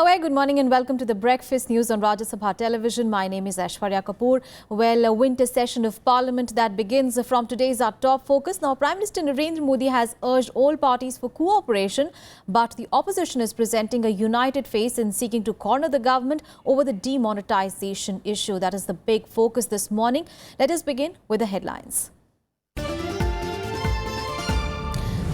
A very good morning and welcome to the Breakfast News on Rajya Sabha television. My name is Aishwarya Kapoor. Well, a winter session of Parliament that begins from today is our top focus. Now, Prime Minister Narendra Modi has urged all parties for cooperation, but the opposition is presenting a united face in seeking to corner the government over the demonetization issue. That is the big focus this morning. Let us begin with the headlines.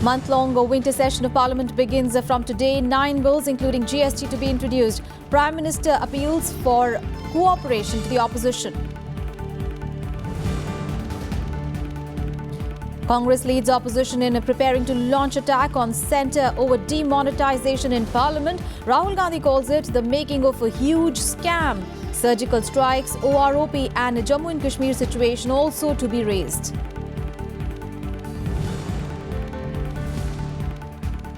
Month-long winter session of Parliament begins from today. 9 bills, including GST, to be introduced. Prime Minister appeals for cooperation to the opposition. Congress leads opposition in preparing to launch attack on centre over demonetization in Parliament. Rahul Gandhi calls it the making of a huge scam. Surgical strikes, OROP and Jammu and Kashmir situation also to be raised.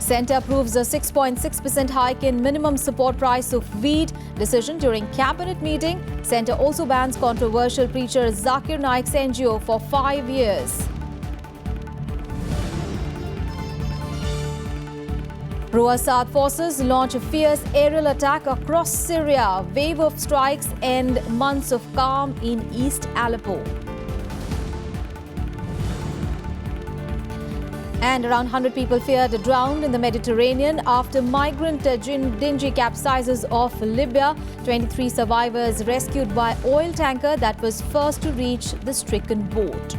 Centre approves a 6.6% hike in minimum support price of wheat. Decision during cabinet meeting. Centre also bans controversial preacher Zakir Naik's NGO for 5 years. Pro-Assad forces launch a fierce aerial attack across Syria. Wave of strikes end months of calm in East Aleppo. And around 100 people feared drowned in the Mediterranean after migrant dingy capsizes off Libya. 23 survivors rescued by oil tanker that was first to reach the stricken boat.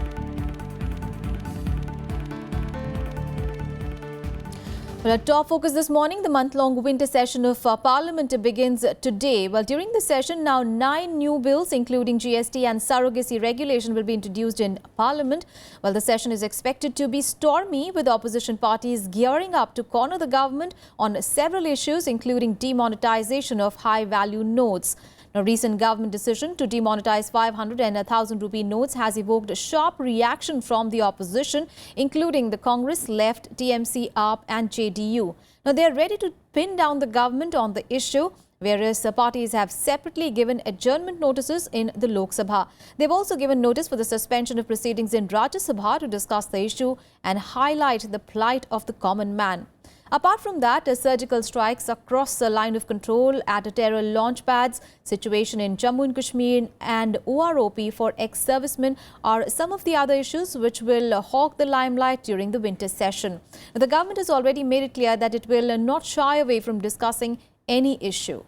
Well, our top focus this morning, the month-long winter session of Parliament begins today. Well, during the session, now 9 new bills, including GST and surrogacy regulation, will be introduced in Parliament. Well, the session is expected to be stormy, with opposition parties gearing up to corner the government on several issues, including demonetization of high-value notes. Now, recent government decision to demonetize 500 and 1,000 rupee notes has evoked a sharp reaction from the opposition, including the Congress, Left, TMC, AAP and JDU. Now, they are ready to pin down the government on the issue. Various parties have separately given adjournment notices in the Lok Sabha. They've also given notice for the suspension of proceedings in Rajya Sabha to discuss the issue and highlight the plight of the common man. Apart from that, surgical strikes across the line of control at terror launch pads, situation in Jammu and Kashmir and OROP for ex-servicemen are some of the other issues which will hog the limelight during the winter session. The government has already made it clear that it will not shy away from discussing any issue.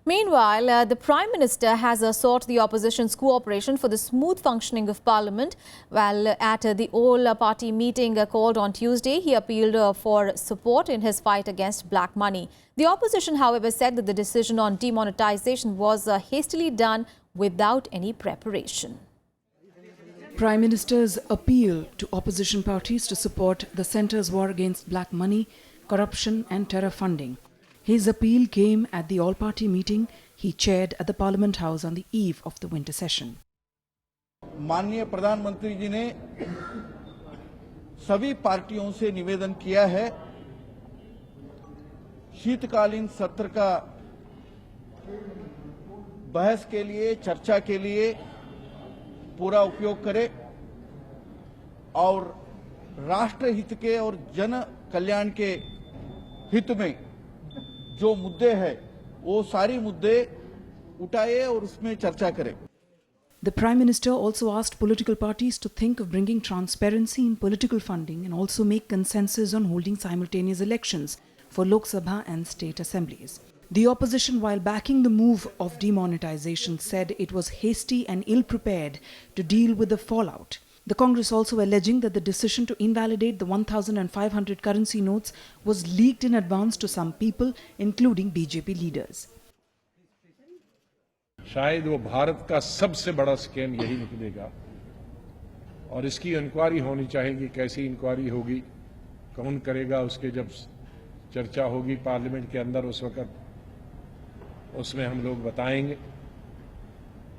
Meanwhile, the Prime Minister has sought the opposition's cooperation for the smooth functioning of Parliament. While at the all-party meeting called on Tuesday, he appealed for support in his fight against black money. The opposition, however, said that the decision on demonetization was hastily done without any preparation. Prime Minister's appeal to opposition parties to support the centre's war against black money, corruption and terror funding. His appeal came at the all-party meeting he chaired at the Parliament House on the eve of the winter session. माननीय प्रधानमंत्री जी ने सभी पार्टियों से निवेदन किया है शीतकालीन सत्र का बहस के लिए, चर्चा के लिए पूरा उपयोग करें और राष्ट्र हित के और जन कल्याण के हित में जो मुद्दे हैं वो सारी मुद्दे उठाए और उसमें चर्चा करें. The Prime Minister also asked political parties to think of bringing transparency in political funding and also make consensus on holding simultaneous elections for Lok Sabha and state assemblies. The opposition, while backing the move of demonetization, said it was hasty and ill-prepared to deal with the fallout. The Congress also alleging that the decision to invalidate the 1,500 currency notes was leaked in advance to some people, including BJP leaders. शायद वो भारत का सबसे बड़ा scam यही निकलेगा और इसकी inquiry होनी चाहिए. कैसी इंक्वायरी होगी, कौन करेगा, उसके जब चर्चा होगी पार्लियामेंट के अंदर उस वक्त उसमें हम लोग बताएंगे.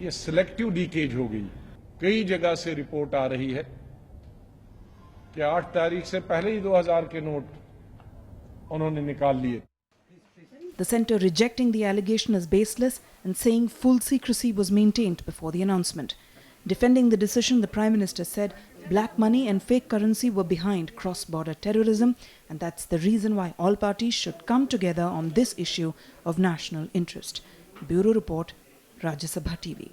ये सिलेक्टिव लीकेज हो गई. कई जगह से रिपोर्ट आ रही है कि 8 तारीख से पहले ही 2000 के नोट उन्होंने निकाल लिए. The centre rejecting the allegation as baseless and saying full secrecy was maintained before the announcement. Defending the decision, the Prime Minister said black money and fake currency were behind cross-border terrorism, and that's the reason why all parties should come together on this issue of national interest. Bureau Report, Rajya Sabha TV.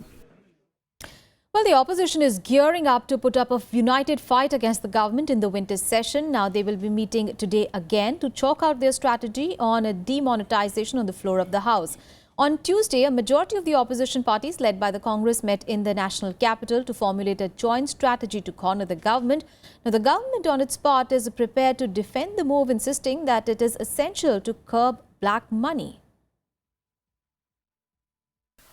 Well, the opposition is gearing up to put up a united fight against the government in the winter session. Now, they will be meeting today again to chalk out their strategy on a demonetization on the floor of the House. On Tuesday, a majority of the opposition parties led by the Congress met in the national capital to formulate a joint strategy to corner the government. Now, the government on its part is prepared to defend the move, insisting that it is essential to curb black money.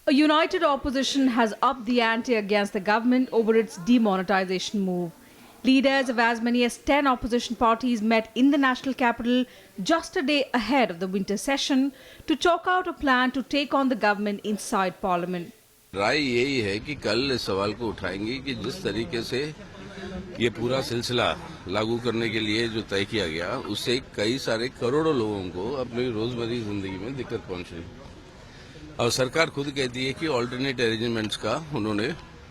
A united opposition has upped the ante against the government over its demonetization move. Leaders of as many as 10 opposition parties met in the national capital just a day ahead of the winter session to chalk out a plan to take on the government inside parliament. राय यही है कि कल इस सवाल को उठाएंगे कि जिस तरीके से ये पूरा सिलसिला लागू करने के लिए जो तय किया गया, उससे कई सारे करोड़ों लोगों को अपनी रोजमर्रा जिंदगी में दिक्कत पहुंच रही। और सरकार खुद कहती है कि ऑल्टरनेट अरेंजमेंट्स का उन्होंने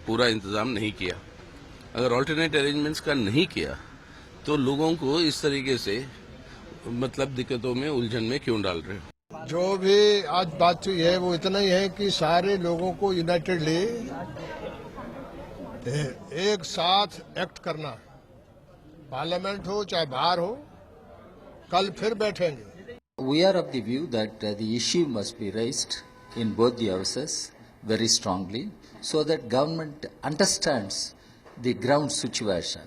पूरा इंतजाम नहीं किया। अगर ऑल्टरनेट अरेंजमेंट्स का नहीं किया तो लोगों को इस तरीके से मतलब दिक्कतों में उलझन में क्यों डाल रहे हो? जो भी आज बात हुई है वो इतना ही है कि सारे लोगों को यूनाइटेडली एक साथ एक्ट करना, पार्लियामेंट हो चाहे बाहर हो, कल फिर बैठेंगे। We are of the view that the issue must be raised in both the houses very strongly so that government understands the ground situation.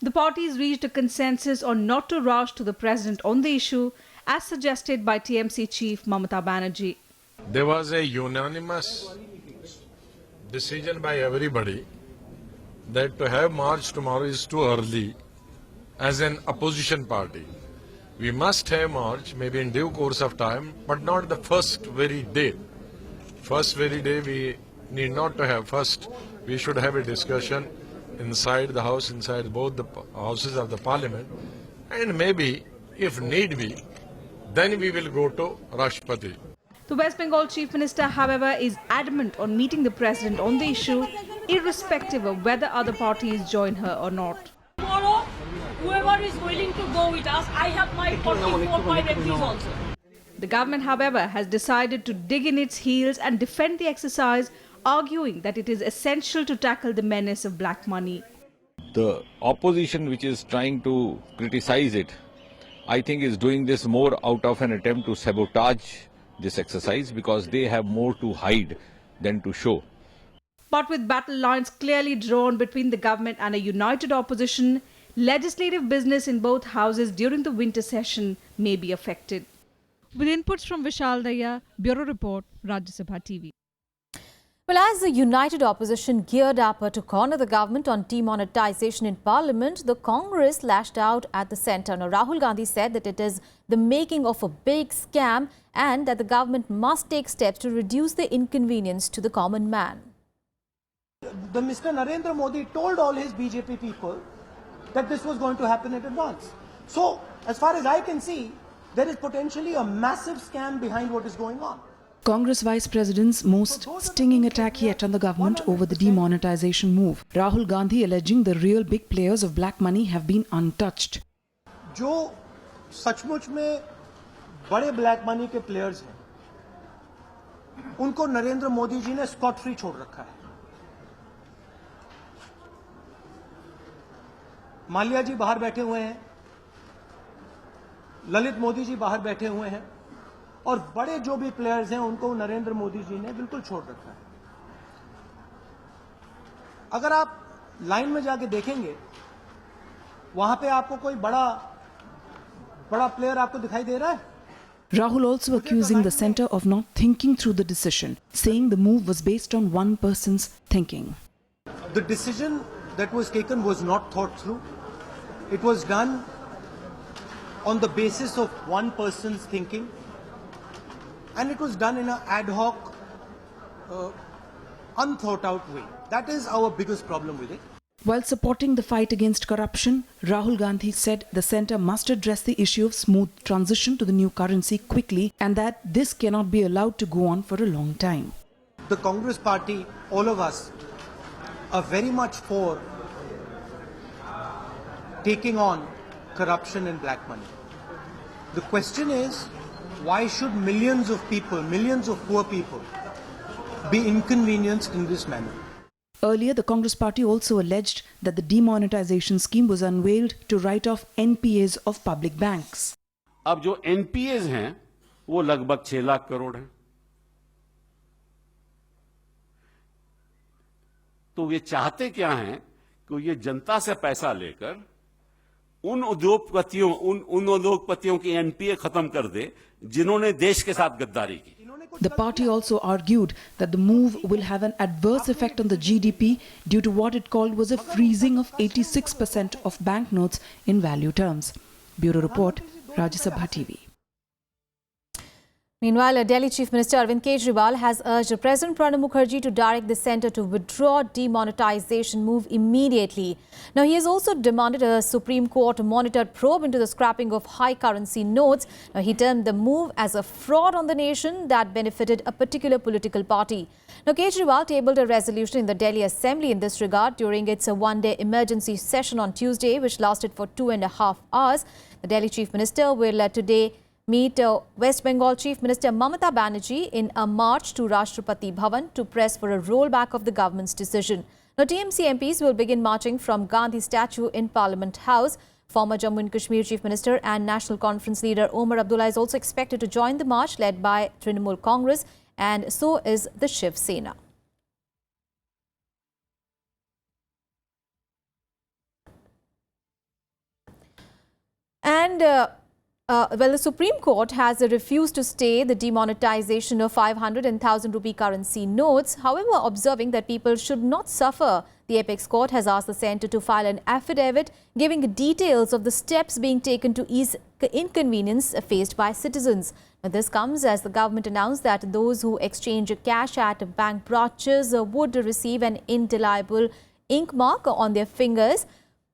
The parties reached a consensus on not to rush to the president on the issue, as suggested by TMC chief Mamata Banerjee. There was a unanimous decision by everybody that to have march tomorrow is too early as an opposition party. We must have march maybe in due course of time, but not the first very day. First very day we need not to have. First we should have a discussion inside the house, inside both the houses of the parliament, and maybe if need be, then we will go to Rashtrapati. The West Bengal Chief Minister, however, is adamant on meeting the president on the issue, irrespective of whether other parties join her or not. Tomorrow, whoever is willing to go with us, I have my 44 MPs also. The government, however, has decided to dig in its heels and defend the exercise, arguing that it is essential to tackle the menace of black money. The opposition which is trying to criticize it, I think is doing this more out of an attempt to sabotage this exercise because they have more to hide than to show. But with battle lines clearly drawn between the government and a united opposition, legislative business in both houses during the winter session may be affected. With inputs from Vishal Daya, Bureau Report, Rajya Sabha TV. Well, as the united opposition geared up to corner the government on demonetization in Parliament, the Congress lashed out at the centre. Now, Rahul Gandhi said that it is the making of a big scam and that the government must take steps to reduce the inconvenience to the common man. The Mr. Narendra Modi told all his BJP people that this was going to happen in advance. So, as far as I can see, there is potentially a massive scam behind what is going on. Congress Vice President's most stinging attack yet on the government over the demonetization move. Rahul Gandhi alleging the real big players of black money have been untouched. जो सचमुच में बड़े black money के players हैं, उनको नरेंद्र मोदी जी ने Scott free छोड़ रखा है। माल्या जी बाहर बैठे हुए हैं, ललित मोदी जी बाहर बैठे हुए हैं, और बड़े जो भी प्लेयर्स हैं उनको नरेंद्र मोदी जी ने बिल्कुल छोड़ रखा है। अगर आप लाइन में जाके देखेंगे, वहां पे आपको कोई बड़ा प्लेयर आपको दिखाई दे रहा है? Rahul also accusing the centre of not thinking through the decision, saying the move was based on one person's thinking. The decision that was taken was not thought through. It was done on the basis of one person's thinking, and it was done in an ad hoc, unthought out way. That is our biggest problem with it. While supporting the fight against corruption, Rahul Gandhi said the centre must address the issue of smooth transition to the new currency quickly and that this cannot be allowed to go on for a long time. The Congress party, all of us, are very much for taking on corruption and black money. The question is, why should millions of people, millions of poor people, be inconvenienced in this manner? Earlier, the Congress party also alleged that the demonetization scheme was unveiled to write off NPAs of public banks. अब जो NPAs हैं वो लगभग 6 लाख करोड़ हैं। तो ये चाहते क्या हैं कि ये जनता से पैसा लेकर उन उद्योगपतियों की NPA खत्म कर दे जिन्होंने देश के साथ गद्दारी की। The party also argued that the move will have an adverse effect on the GDP due to what it called was a freezing of 86% of banknotes in value terms. Bureau Report, Rajya Sabha TV. Meanwhile, Delhi Chief Minister Arvind Kejriwal has urged President Pranab Mukherjee to direct the centre to withdraw demonetization move immediately. Now, he has also demanded a Supreme Court monitored probe into the scrapping of high currency notes. Now, he termed the move as a fraud on the nation that benefited a particular political party. Now, Kejriwal tabled a resolution in the Delhi Assembly in this regard during its one-day emergency session on Tuesday, which lasted for 2.5 hours. The Delhi Chief Minister will today meet West Bengal Chief Minister Mamata Banerjee in a march to Rashtrapati Bhavan to press for a rollback of the government's decision. Now, TMC MPs will begin marching from Gandhi statue in Parliament House. Former Jammu and Kashmir Chief Minister and National Conference leader Omar Abdullah is also expected to join the march led by Trinamool Congress, and so is the Shiv Sena. And well, the Supreme Court has refused to stay the demonetization of 500 and 1,000 rupee currency notes. However, observing that people should not suffer, the apex court has asked the centre to file an affidavit giving details of the steps being taken to ease inconvenience faced by citizens. Now, this comes as the government announced that those who exchange cash at bank branches would receive an indelible ink mark on their fingers.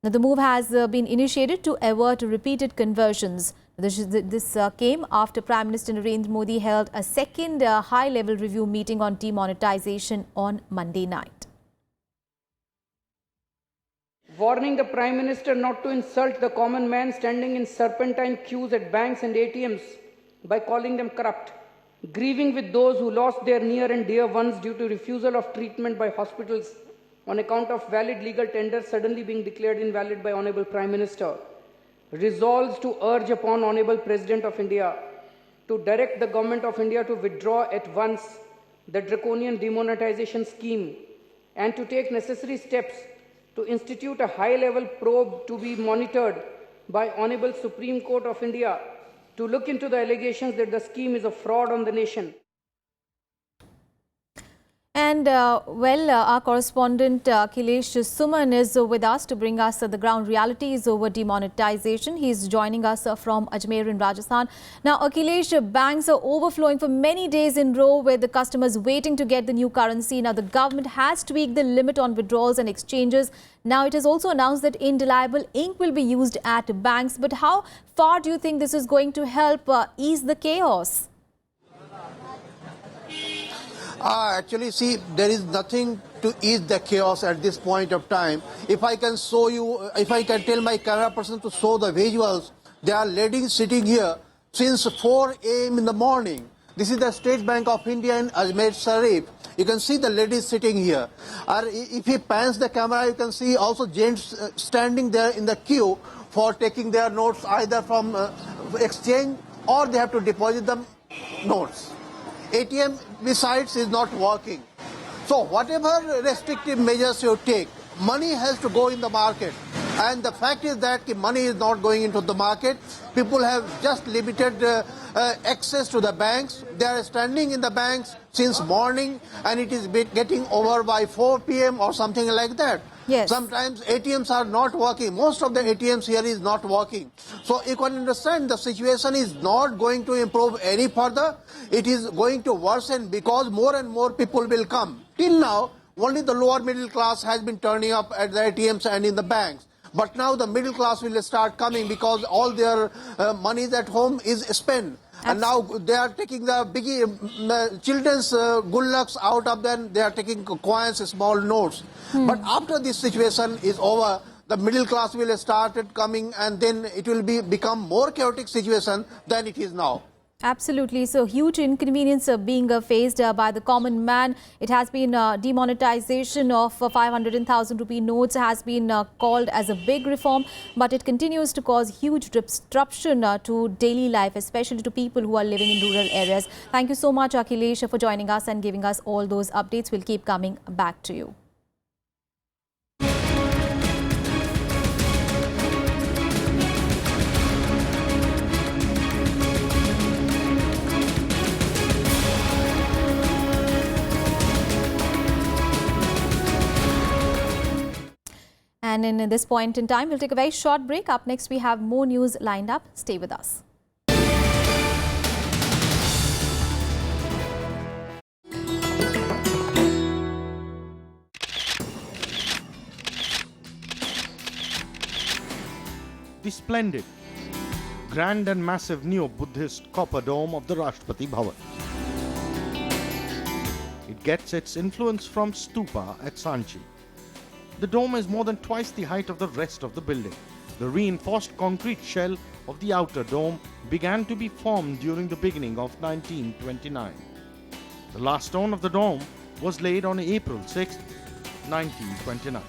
Now, the move has been initiated to avert repeated conversions. This came after Prime Minister Narendra Modi held a second high-level review meeting on demonetization on Monday night. Warning the Prime Minister not to insult the common man standing in serpentine queues at banks and ATMs by calling them corrupt. Grieving with those who lost their near and dear ones due to refusal of treatment by hospitals on account of valid legal tenders suddenly being declared invalid by Honourable Prime Minister. Resolves to urge upon Honourable President of India to direct the Government of India to withdraw at once the draconian demonetization scheme and to take necessary steps to institute a high-level probe to be monitored by Honourable Supreme Court of India to look into the allegations that the scheme is a fraud on the nation. And our correspondent Akhilesh Suman is with us to bring us the ground realities over demonetization. He is joining us from Ajmer in Rajasthan. Now, Akhilesh, banks are overflowing for many days in a row with the customers waiting to get the new currency. Now, the government has tweaked the limit on withdrawals and exchanges. Now, it has also announced that indelible ink will be used at banks. But how far do you think this is going to help ease the chaos? Actually, see, there is nothing to ease the chaos at this point of time. If I can show you, if I can tell my camera person to show the visuals, there are ladies sitting here since 4 a.m. in the morning. This is the State Bank of India in Ajmer Sharif. You can see the ladies sitting here. If he pans the camera, you can see also gents standing there in the queue for taking their notes either from exchange or they have to deposit the notes. ATM besides is not working. So whatever restrictive measures you take, money has to go in the market. And the fact is that money is not going into the market. People have just limited access to the banks. They are standing in the banks since morning and it is getting over by 4 p.m. or something like that. Yes. Sometimes ATMs are not working. Most of the ATMs here is not working. So you can understand the situation is not going to improve any further. It is going to worsen because more and more people will come. Till now, only the lower middle class has been turning up at the ATMs and in the banks. But now the middle class will start coming because all their money at home is spent. And now they are taking the biggie, children's good lucks out of them. They are taking coins, small notes. But after this situation is over, the middle class will start coming, and then it will become more chaotic situation than it is now. Absolutely. So huge inconvenience being faced by the common man. It has been demonetization of 500,000 rupee notes has been called as a big reform, but it continues to cause huge disruption to daily life, especially to people who are living in rural areas. Thank you so much, Akhilesh, for joining us and giving us all those updates. We'll keep coming back to you. And in this point in time, we'll take a very short break. Up next, we have more news lined up. Stay with us. The splendid, grand and massive neo-Buddhist copper dome of the Rashtrapati Bhavan. It gets its influence from stupa at Sanchi. The dome is more than twice the height of the rest of the building. The reinforced concrete shell of the outer dome began to be formed during the beginning of 1929. The last stone of the dome was laid on April 6, 1929.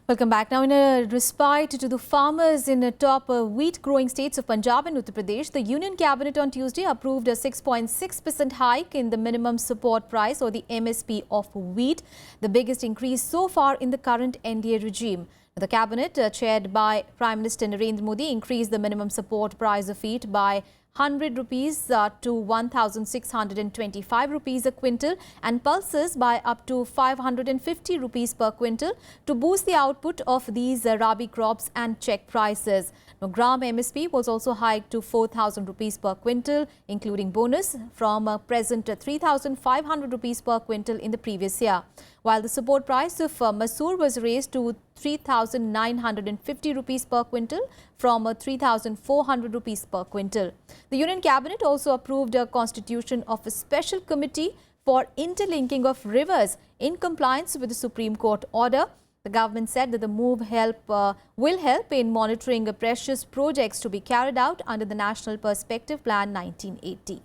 Welcome back. Now, in a respite to the farmers in the top wheat growing states of Punjab and Uttar Pradesh, the Union Cabinet on Tuesday approved a 6.6% hike in the minimum support price or the MSP of wheat, the biggest increase so far in the current NDA regime. The Cabinet, chaired by Prime Minister Narendra Modi, increased the minimum support price of wheat by 100 rupees to 1,625 rupees a quintal and pulses by up to 550 rupees per quintal to boost the output of these rabi crops and check prices. Now, gram MSP was also hiked to 4,000 rupees per quintal, including bonus from present 3,500 rupees per quintal in the previous year, while the support price of masoor was raised to 3,950 rupees per quintal from 3,400 rupees per quintal. The Union Cabinet also approved a constitution of a special committee for interlinking of rivers in compliance with the Supreme Court order. The government said that the move will help in monitoring precious projects to be carried out under the National Perspective Plan 1980.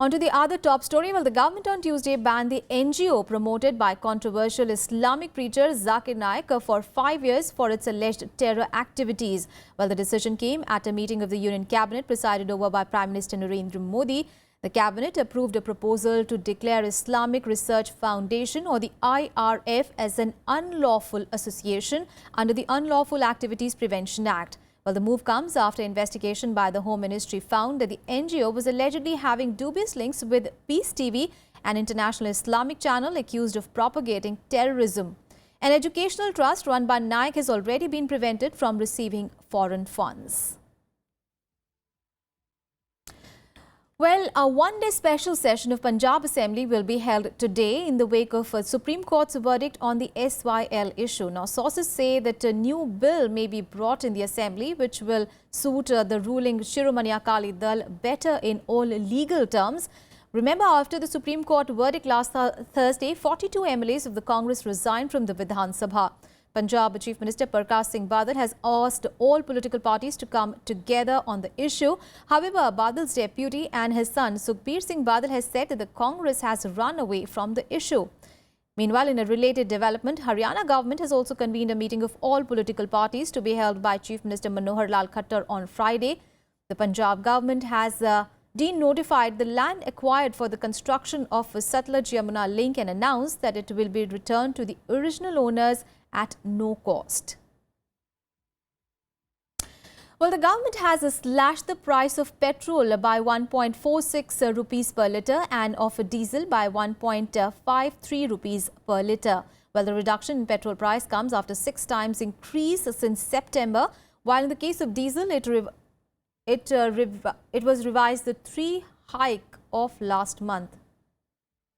On to the other top story. Well, the government on Tuesday banned the NGO promoted by controversial Islamic preacher Zakir Naik for 5 years for its alleged terror activities. Well, the decision came at a meeting of the Union Cabinet presided over by Prime Minister Narendra Modi. The Cabinet approved a proposal to declare Islamic Research Foundation or the IRF as an unlawful association under the Unlawful Activities Prevention Act. Well, the move comes after investigation by the Home Ministry found that the NGO was allegedly having dubious links with Peace TV, an international Islamic channel accused of propagating terrorism. An educational trust run by Naik has already been prevented from receiving foreign funds. Well, a one-day special session of Punjab Assembly will be held today in the wake of Supreme Court's verdict on the SYL issue. Now, sources say that a new bill may be brought in the Assembly which will suit the ruling Shiromani Akali Dal better in all legal terms. Remember, after the Supreme Court verdict last Thursday, 42 MLAs of the Congress resigned from the Vidhan Sabha. Punjab Chief Minister Prakash Singh Badal has asked all political parties to come together on the issue. However, Badal's deputy and his son Sukhbir Singh Badal has said that the Congress has run away from the issue. Meanwhile, in a related development, Haryana government has also convened a meeting of all political parties to be held by Chief Minister Manohar Lal Khattar on Friday. The Punjab government has denotified the land acquired for the construction of Satluj-Yamuna link and announced that it will be returned to the original owners at no cost. Well, the government has slashed the price of petrol by 1.46 rupees per litre and of diesel by 1.53 rupees per litre. Well, the reduction in petrol price comes after 6 times increase since September, while in the case of diesel, it was revised the 3 hike of last month.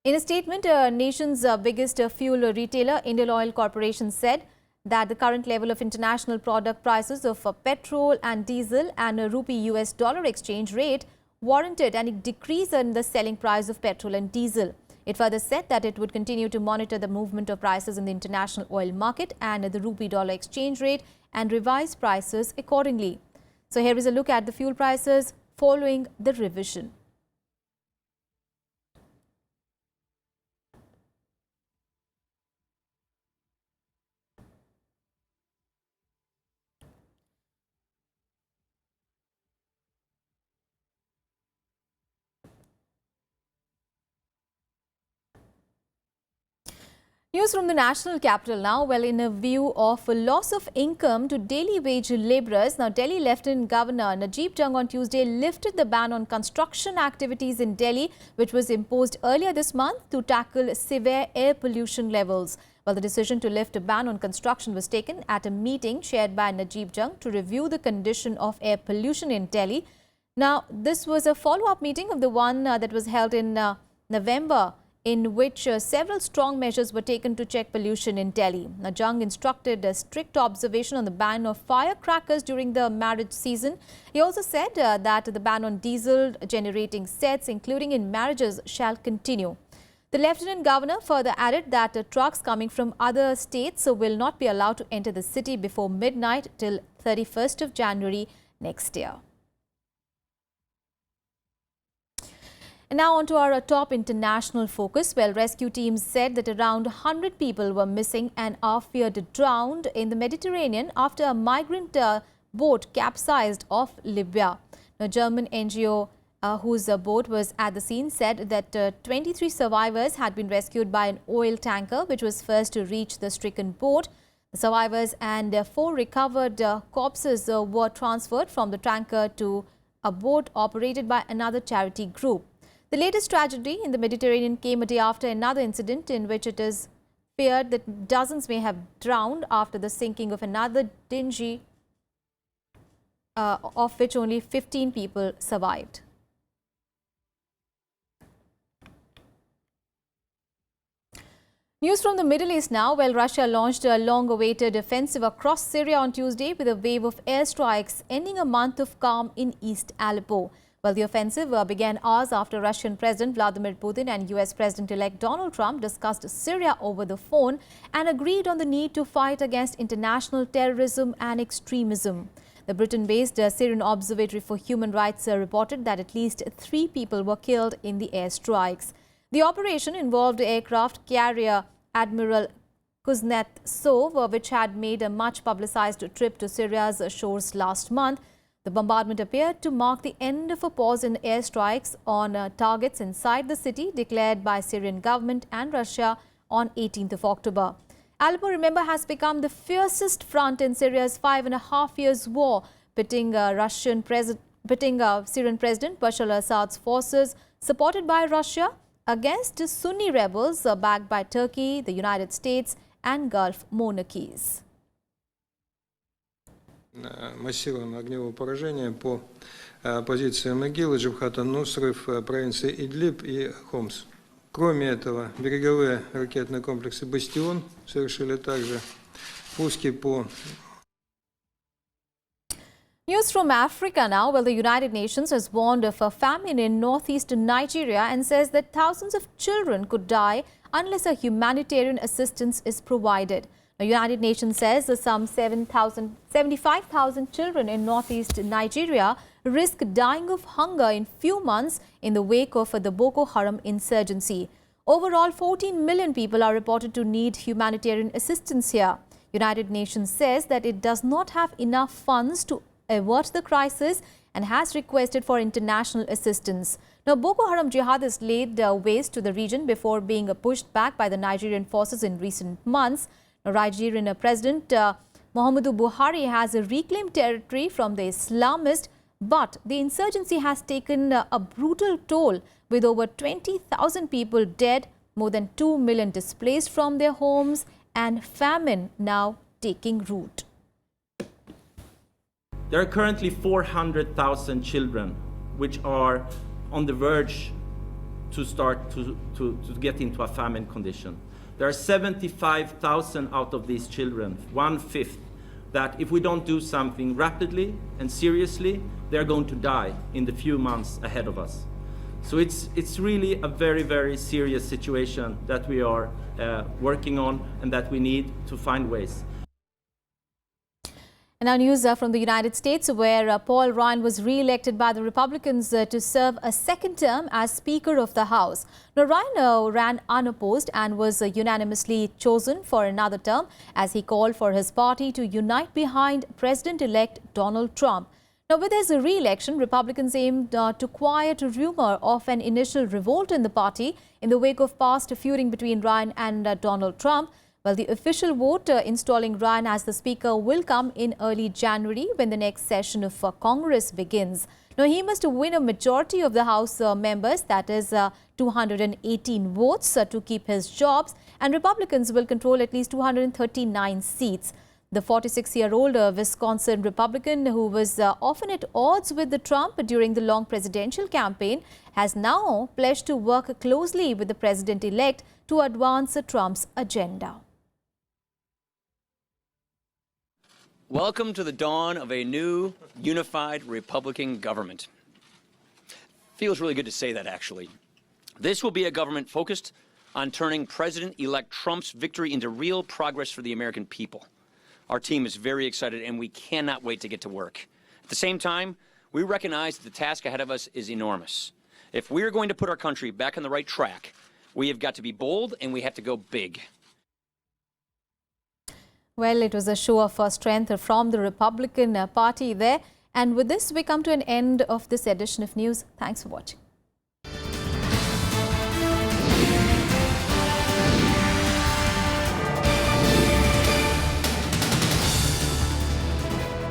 In a statement, nation's biggest fuel retailer, Indian Oil Corporation, said that the current level of international product prices of petrol and diesel and a rupee-US dollar exchange rate warranted a decrease in the selling price of petrol and diesel. It further said that it would continue to monitor the movement of prices in the international oil market and the rupee-dollar exchange rate and revise prices accordingly. So here is a look at the fuel prices following the revision. News from the national capital now. Well, in a view of a loss of income to daily wage labourers, now Delhi Lieutenant Governor Najib Jung on Tuesday lifted the ban on construction activities in Delhi, which was imposed earlier this month to tackle severe air pollution levels. Well, the decision to lift a ban on construction was taken at a meeting chaired by Najib Jung to review the condition of air pollution in Delhi. Now, this was a follow-up meeting of the one that was held in November, in which several strong measures were taken to check pollution in Delhi. Now, Jung instructed a strict observation on the ban of firecrackers during the marriage season. He also said that the ban on diesel generating sets, including in marriages, shall continue. The Lieutenant Governor further added that trucks coming from other states will not be allowed to enter the city before midnight till 31st of January next year. And now on to our top international focus. Well, rescue teams said that around 100 people were missing and are feared drowned in the Mediterranean after a migrant boat capsized off Libya. A German NGO whose boat was at the scene said that 23 survivors had been rescued by an oil tanker which was first to reach the stricken boat. The survivors and 4 recovered corpses were transferred from the tanker to a boat operated by another charity group. The latest tragedy in the Mediterranean came a day after another incident in which it is feared that dozens may have drowned after the sinking of another dinghy, of which only 15 people survived. News from the Middle East now. Well, Russia launched a long-awaited offensive across Syria on Tuesday with a wave of airstrikes, ending a month of calm in East Aleppo. Well, the offensive began hours after Russian President Vladimir Putin and US President-elect Donald Trump discussed Syria over the phone and agreed on the need to fight against international terrorism and extremism. The Britain-based Syrian Observatory for Human Rights reported that at least 3 people were killed in the airstrikes. The operation involved aircraft carrier Admiral Kuznetsov, which had made a much-publicized trip to Syria's shores last month. The bombardment appeared to mark the end of a pause in airstrikes on targets inside the city declared by Syrian government and Russia on 18th of October. Aleppo, remember, has become the fiercest front in Syria's 5.5 years war, pitting Syrian President Bashar al-Assad's forces, supported by Russia, against Sunni rebels backed by Turkey, the United States and Gulf monarchies. Массированного огневого поражения по позициям ИГИЛ, Джабхат ан-Нусра в провинции Идлиб и Хомс. Кроме этого, береговые ракетные комплексы «Бастион» совершили также пуски по... News from Africa now. Well, the United Nations has warned of a famine in northeastern Nigeria and says that thousands of children could die unless a humanitarian assistance is provided. The United Nations says that some 75,000 children in northeast Nigeria risk dying of hunger in few months in the wake of the Boko Haram insurgency. Overall, 14 million people are reported to need humanitarian assistance here. United Nations says that it does not have enough funds to avert the crisis and has requested for international assistance. Now, Boko Haram jihadists laid waste to the region before being pushed back by the Nigerian forces in recent months. Nigerian President Muhammadu Buhari has reclaimed territory from the Islamists, but the insurgency has taken a brutal toll with over 20,000 people dead, more than 2 million displaced from their homes and famine now taking root. There are currently 400,000 children which are on the verge to start to get into a famine condition. There are 75,000 out of these children, 1/5, that if we don't do something rapidly and seriously, they're going to die in the few months ahead of us. So it's really a very, very serious situation that we are working on and that we need to find ways. And now news from the United States, where Paul Ryan was re-elected by the Republicans to serve a second term as Speaker of the House. Now, Ryan ran unopposed and was unanimously chosen for another term as he called for his party to unite behind President-elect Donald Trump. Now, with his re-election, Republicans aimed to quiet a rumor of an initial revolt in the party in the wake of past feuding between Ryan and Donald Trump. Well, the official vote installing Ryan as the Speaker will come in early January when the next session of Congress begins. Now, he must win a majority of the House members, that is 218 votes to keep his jobs, and Republicans will control at least 239 seats. The 46-year-old Wisconsin Republican, who was often at odds with Trump during the long presidential campaign, has now pledged to work closely with the president-elect to advance Trump's agenda. Welcome to the dawn of a new, unified Republican government. Feels really good to say that, actually. This will be a government focused on turning President-elect Trump's victory into real progress for the American people. Our team is very excited, and we cannot wait to get to work. At the same time, we recognize that the task ahead of us is enormous. If we are going to put our country back on the right track, we have got to be bold, and we have to go big. Well, it was a show of strength from the Republican Party there. And with this, we come to an end of this edition of news. Thanks for watching.